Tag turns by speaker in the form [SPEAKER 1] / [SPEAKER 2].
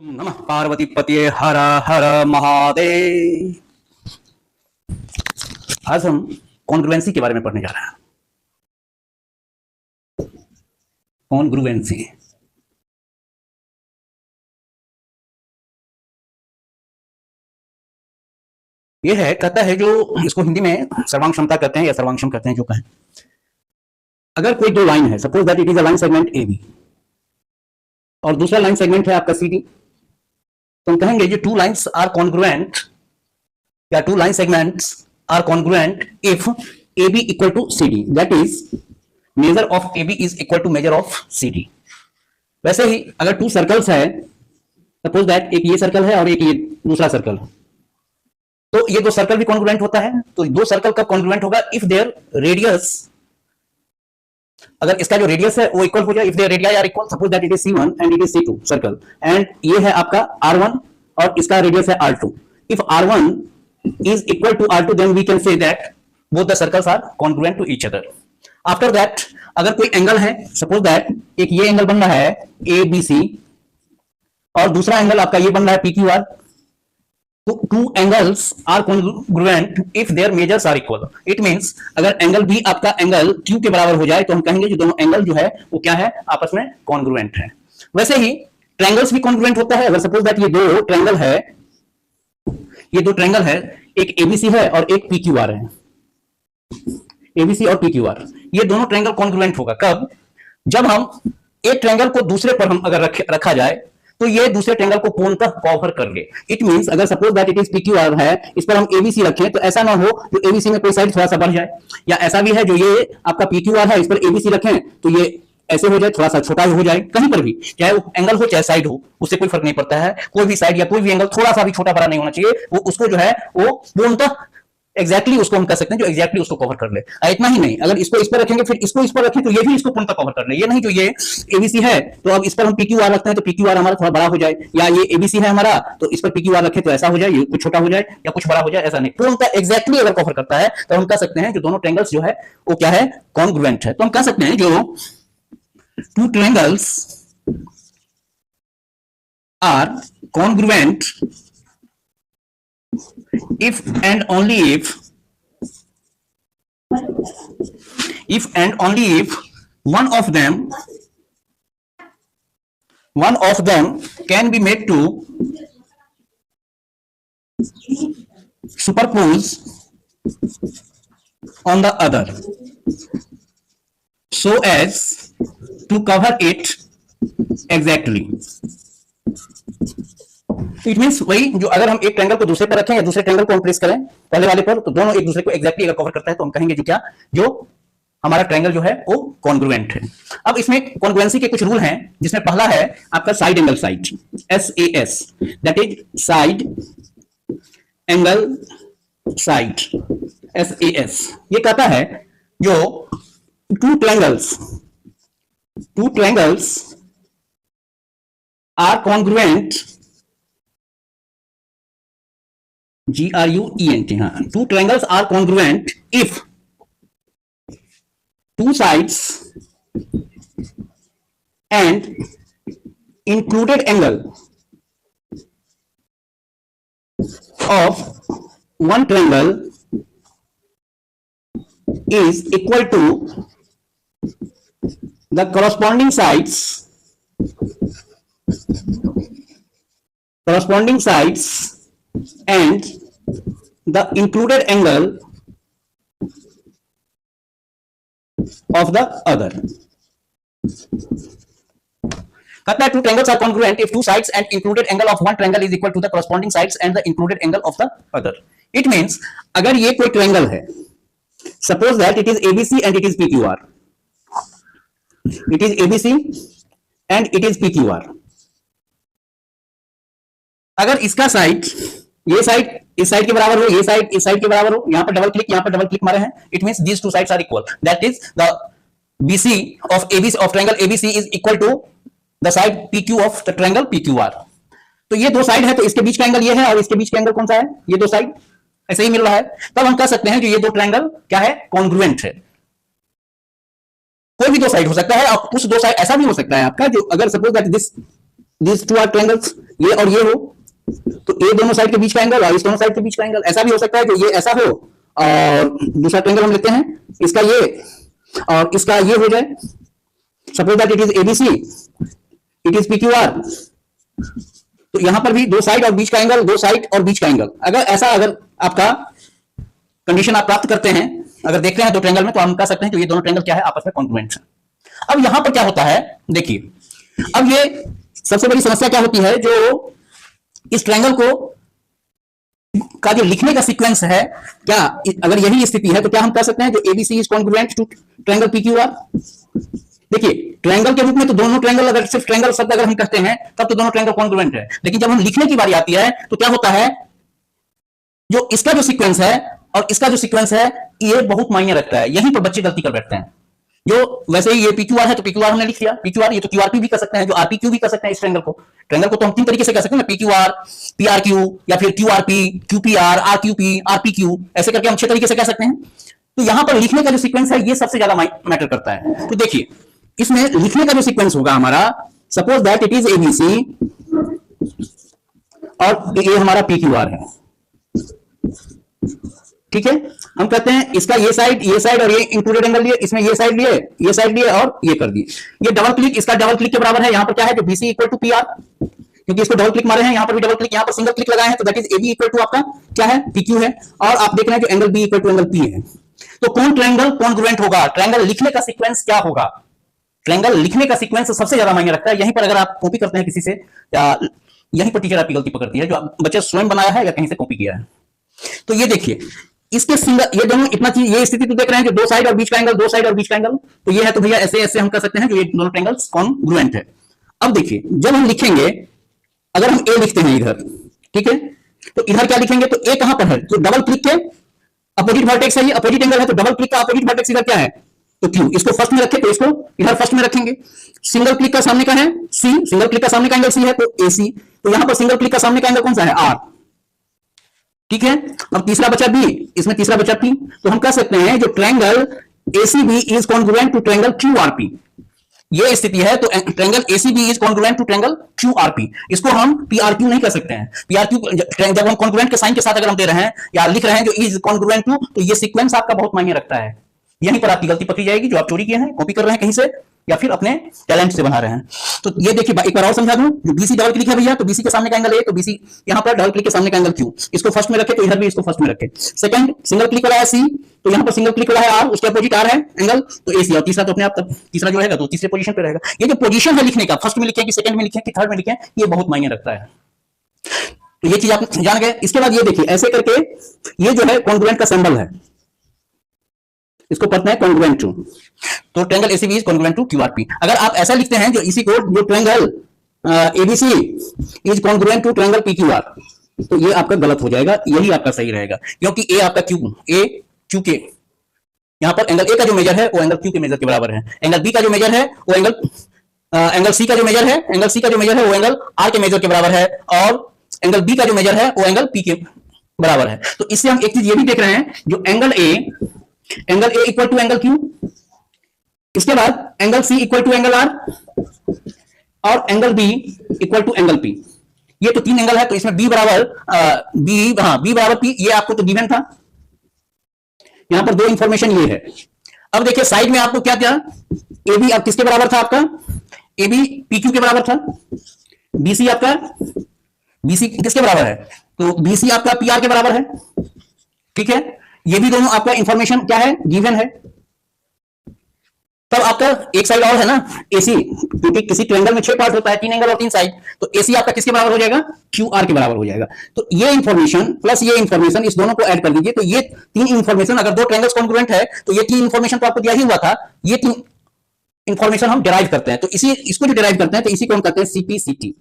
[SPEAKER 1] नमः पार्वती पतिये हर हर महादेव। आज हम कॉन्ग्रुएंसी के बारे में पढ़ने जा रहे हैं। कॉन्ग्रुएंसी ये है, कहता है जो इसको हिंदी में सर्वांग क्षमता कहते हैं या सर्वांगक्षम कहते हैं। जो कहें, अगर कोई दो लाइन है, suppose that it is a line segment A B और दूसरा लाइन सेगमेंट है आपका सी डी, तो हम कहेंगे ये टू लाइन्स आर कॉन्ग्रुएंट या two line segments are congruent if A B equal to C D, that is measure of A B is equal to measure of C D. वैसे ही अगर two circles है, suppose that एक ये circle है और एक ये दूसरा सर्कल है, तो ये दो सर्कल भी कॉन्ग्रुएंट होता है। तो दो सर्कल का कॉन्ग्रुएंट होगा इफ देयर रेडियस, अगर इसका जो रेडियस है वो इक्वल हो जाए, if their radii are equal, suppose that it is C1 and it is C2 circle, and ये है आपका R1 और इसका रेडियस है R2। If R1 is equal to R2, then we can say that both the circles are congruent to each other. After that, अगर कोई angle है, suppose that एक ये एंगल बन रहा है ABC और दूसरा एंगल आपका ये बन रहा है PQR, तो two angles are congruent if their measures are equal. It means अगर एंगल भी आपका एंगल Q के बराबर हो जाए तो हम कहेंगे जो दोनों एंगल जो है वो क्या है, आपस में कॉन्ग्रुएंट है। वैसे ही ट्रायंगल्स भी कॉन्ग्रुएंट होता है। अगर सपोज दैट ये दो ट्रायंगल है, ये दो ट्रायंगल है, एक एबीसी है और एक पीक्यूआर है, एबीसी और पीक्यूआर, ये दोनों ट्रायंगल कॉन्ग्रुएंट होगा कब, जब हम एक ट्रायंगल को दूसरे पर हम अगर रखा जाए तो ये दूसरे ट्रायंगल को पूर्णतः कवर कर ले। इट मींस अगर suppose that it is PQR है, इस पर हम एबीसी रखें तो ऐसा ना हो जो एबीसी में कोई साइड थोड़ा सा बढ़ जाए, या ऐसा भी है जो ये आपका पीक्यूआर है, इस पर एबीसी रखें तो ये ऐसे हो जाए, थोड़ा सा छोटा हो जाए। कहीं पर भी, चाहे वो एंगल हो चाहे साइड हो, उससे कोई फर्क नहीं पड़ता है। कोई भी साइड या कोई भी एंगल थोड़ा सा भी छोटा बड़ा नहीं होना चाहिए, वो उसको जो है वो पूर्णतः एग्जैक्टली उसको हम कह सकते हैं जो एग्जैक्टली उसको कवर कर ले। इतना ही नहीं, अगर इसको इस पर रखेंगे फिर इसको इस पर रखें तो ये भी इसको पूर्णतः कवर कर ले। ये नहीं जो ये एबीसी है तो अब इस पर हम पीक्यूआर रखते हैं तो पीक्यूआर हमारा थोड़ा बड़ा हो जाए, या ये एबीसी है हमारा तो इस पर पीक्यूआर रखें तो ऐसा हो जाए, ये कुछ छोटा हो जाए या कुछ बड़ा हो जाए, ऐसा नहीं, पूर्णतः एग्जैक्टली अगर कवर करता है तो हम कह सकते हैं जो दोनों ट्रायंगल्स जो है वो क्या है, कॉन्ग्रुएंट है। तो हम कह सकते हैं जो two triangles are congruent if and only if one of them can be made to superpose on the other so as to cover it exactly. It means वही जो अगर हम एक ट्रायंगल को दूसरे पर रखें या दूसरे ट्रायंगल को हम प्लेस करें पहले वाले पर, तो दोनों एक दूसरे को एग्जैक्टली अगर कवर करता है तो हम कहेंगे जो क्या, जो हमारा ट्रायंगल जो है वो कॉन्ग्रुएंट है। अब इसमें कॉन्ग्रुएंसी के कुछ रूल हैं, जिसमें पहला है आपका side angle side, SAS, that is side angle side, SAS। ये कहता है जो to triangles are congruent, GRUENT, two triangles are congruent if two sides and included angle of one triangle is equal to the corresponding sides and the included angle of the other. कहता है two triangles are congruent if two sides and included angle of one triangle is equal to the corresponding sides and the included angle of the other. It means अगर ये कोई triangle है, suppose that it is ABC and it is PQR, it is ABC and it is PQR, अगर इसका side, ये side इस side के बराबर हो, ये साइड इस साइड के बराबर हो, यहां पर डबल क्लिक, यहां पर डबल क्लिक मारे हैं, it means these two sides are equal, that is the BC of ABC of triangle ABC is equal to the side PQ of the triangle PQR। तो ये दो साइड है तो इसके बीच का एंगल ये है और इसके बीच का एंगल कौन सा है, ये दो साइड ऐसे ही मिल रहा है, तब हम कह सकते हैं कि ये दो ट्रायंगल क्या है, कॉन्ग्रुएंट है। कोई भी दो साइड हो सकता है और उस दो साइड ऐसा भी हो सकता है आपका जो अगर suppose that this this two are triangles, ये और ये हो, तो ये दोनों साइड के बीच का एंगल और इस दोनों साइड के बीच का एंगल। ऐसा भी हो सकता है कि ये ऐसा हो और दूसरा ट्रायंगल हम लेते हैं, इसका ये और इसका ये हो जाए। Suppose that it is ABC, it is PQR. तो यहां पर भी दो साइड और बीच का एंगल, दो साइड और बीच का एंगल। अगर आपका कंडीशन आप प्राप्त करते हैं, अगर देखते हैं दो ट्रायंगल में, तो हम कह सकते हैं कि ये दोनों ट्रायंगल क्या है, आपस में कॉन्ग्रुएंट है। अब यहां पर क्या होता है, देखिए, अब ये सबसे बड़ी समस्या क्या होती है, जो इस ट्रायंगल को का जो लिखने का सीक्वेंस है, क्या अगर यही स्थिति है तो क्या हम कह सकते हैं जो ABC is congruent to triangle PQR. देखिए, ट्रायंगल के रूप में तो दोनों ट्रायंगल, अगर सिर्फ ट्रायंगल शब्द अगर हम कहते हैं तब तो दोनों ट्रायंगल कॉन्ग्रुएंट है, लेकिन जब हम लिखने की बारी आती है तो क्या होता है, जो इसका जो सीक्वेंस है और इसका जो सीक्वेंस है, ये बहुत मायने रखता है। यहीं पर बच्चे गलती कर बैठते हैं। जो वैसे ही ये पीक्यूआर है तो पीक्यूआर हमने लिख दिया, पीक्यूआर, ये तो क्यूआरपी भी कर सकते हैं, जो आरपीक्यू भी कर सकते हैं। इस ट्रायंगल को तो हम तीन तरीके से कह सकते हैं ना, पीक्यूआर, पीआरक्यू, या फिर क्यूआरपी, क्यूपीआर, आरक्यूपी, आरपीक्यू, ऐसे करके हम 6 तरीके से कह सकते हैं। तो यहां पर लिखने का जो सीक्वेंस है, ये सबसे ज्यादा मैटर करता है। तो देखिए, इसमें लिखने का जो सीक्वेंस होगा हमारा, suppose that it is ABC और ये हमारा पीक्यूआर है, ठीक है। हम कहते हैं इसका ये साइड और ये इंक्लूडेड एंगल लिए, इसमें ये साइड लिए और ये कर दिए। ये डबल क्लिक इसका डबल क्लिक के बराबर है। यहां पर क्या है, जो बीसी इक्वल टू पीआर, क्योंकि इसको डबल क्लिक मारे हैं, यहां पर भी डबल क्लिक, यहां पर सिंगल क्लिक लगाए हैं, तो that is AB equal to आपका क्या है, पीक्यू है। और आप देख रहे हैं जो angle B equal to angle P है। तो कौन ट्रायंगल कॉन्ग्रुएंट होगा, ट्रायंगल लिखने का सीक्वेंस क्या होगा। ट्रायंगल लिखने का सीक्वेंस सबसे ज्यादा मायने रखता है। यहीं पर अगर आप कॉपी करते हैं किसी से, या यहीं पर टीचर आपकी गलती पकड़ती है, जो बच्चे स्वयं बनाया है या कहीं से कॉपी किया है। तो ये देखिए, इसके सिंगल, ये दोनों इतना चीज, ये स्थिति तो देख रहे हैं कि दो साइड और बीच का एंगल, दो साइड और बीच का एंगल, तो ये है, तो भैया ऐसे ऐसे हम कह सकते हैं जो ये दोनों ट्रायंगल्स कॉन्ग्रुएंट है। अब देखिए, जब हम लिखेंगे, अगर हम ए लिखते हैं इधर, ठीक है, तो इधर क्या लिखेंगे, तो ए कहां पर है, तो डबल क्लिक के अपोजिट वर्टेक्स है, ये अपोजिट एंगल है, तो डबल क्लिक का अपोजिट वर्टेक्स इधर क्या है, तो क्यू। इसको फर्स्ट में रखें तो इसको इधर फर्स्ट में रखेंगे। सिंगल क्लिक का सामने का है सी, सिंगल क्लिक का सामने का एंगल सी है, तो एसी। तो यहां पर सिंगल क्लिक का सामने का एंगल कौन सा है, आर, ठीक है। अब तीसरा बचा बी, इसमें तीसरा बचा पी। तो हम कह सकते हैं जो triangle ACB is congruent to triangle QRP, ये स्थिति है। तो triangle ACB is congruent to triangle QRP. इसको हम पीआरक्यू नहीं कर सकते हैं। पीआरक्यू जब हम कॉन्ग्रुएंट के साइन के साथ अगर हम दे रहे हैं या लिख रहे हैं जो इज कॉन्ग्रुएंट टू, तो ये सीक्वेंस आपका बहुत मायने रखता है। यहीं पर आपकी गलती पकड़ी जाएगी, जो आप चोरी किए हैं, कॉपी कर रहे हैं कहीं से या फिर अपने टैलेंट से बना रहे हैं। तो ये देखिए, एक बार और समझा दूं, जो बीसी डबल क्लिक है भैया, तो बीसी के सामने का एंगल ए, तो बीसी यहां पर डबल क्लिक के सामने का एंगल क्यू। इसको फर्स्ट में रखे तो इधर भी इसको फर्स्ट में रखे। सेकंड, सिंगल क्लिक वाला है सी, तो यहां पर सिंगल क्लिक वाला है आर, उसके अपोजिट आर है एंगल, तो एसी। और तीसरा तो अपने आप तीसरा जो रहेगा तो तीसरे पोजीशन पे रहेगा। ये जो पोजीशन है लिखने का, फर्स्ट में लिखे कि सेकंड में लिखे कि थर्ड में लिखे, ये बहुत मायने रखता है। तो ये चीज आप जान गए। इसके बाद ये देखिए, ऐसे करके ये जो है कॉन्ग्रुएंट का सिंबल है, इसको पढ़ते हैं कॉन्ग्रुएंट टू। तो triangle ACB is congruent to QRP. अगर आप ऐसा लिखते हैं जो इसी को, जो triangle ABC is congruent to triangle PQR, तो ये आपका गलत हो जाएगा, यही आपका सही रहेगा, क्योंकि ए आपका क्यू, ए क्यू के, यहां पर एंगल ए का जो मेजर है वो एंगल क्यू के मेजर के बराबर है। एंगल बी का जो मेजर है वो एंगल सी का जो मेजर है, एंगल सी का जो मेजर है वो एंगल आर के मेजर के बराबर है, और एंगल बी का जो मेजर है वो एंगल पी के बराबर है। तो इससे हम एक चीज ये भी देख रहे हैं, जो angle A equal to angle Q, इसके बाद angle C equal to angle R, और angle B equal to angle P. ये तो तीन एंगल है, तो इसमें बी बराबर पी, ये आपको तो गिवन था। यहां पर दो इंफॉर्मेशन ये है। अब देखिए साइड में आपको क्या क्या, ए बी अब किसके बराबर था आपका, ए बी पी क्यू के बराबर था। बीसी आपका, बीसी किसके बराबर है, तो बीसी आपका पी आर के बराबर है, ठीक है। ये भी दोनों आपका इंफॉर्मेशन क्या है, गिवन है। तब आपका एक साइड और है ना एसी, क्योंकि किसी ट्रायंगल में 6 पार्ट होता है, 3 एंगल और 3 साइड, तो एसी आपका किसके बराबर हो जाएगा, क्यू आर के बराबर हो जाएगा। तो ये इंफॉर्मेशन प्लस ये इंफॉर्मेशन, इस दोनों को ऐड कर दीजिए, तो ये 3 इंफॉर्मेशन, अगर 2 ट्रायंगल्स कॉन्ग्रुएंट है तो ये 3 इंफॉर्मेशन तो आपको दिया ही हुआ था, ये 3 इंफॉर्मेशन हम डिराइव करते हैं। तो इसको जो डिराइव करते हैं तो इसी को हम कहते हैं सीपीसीटी।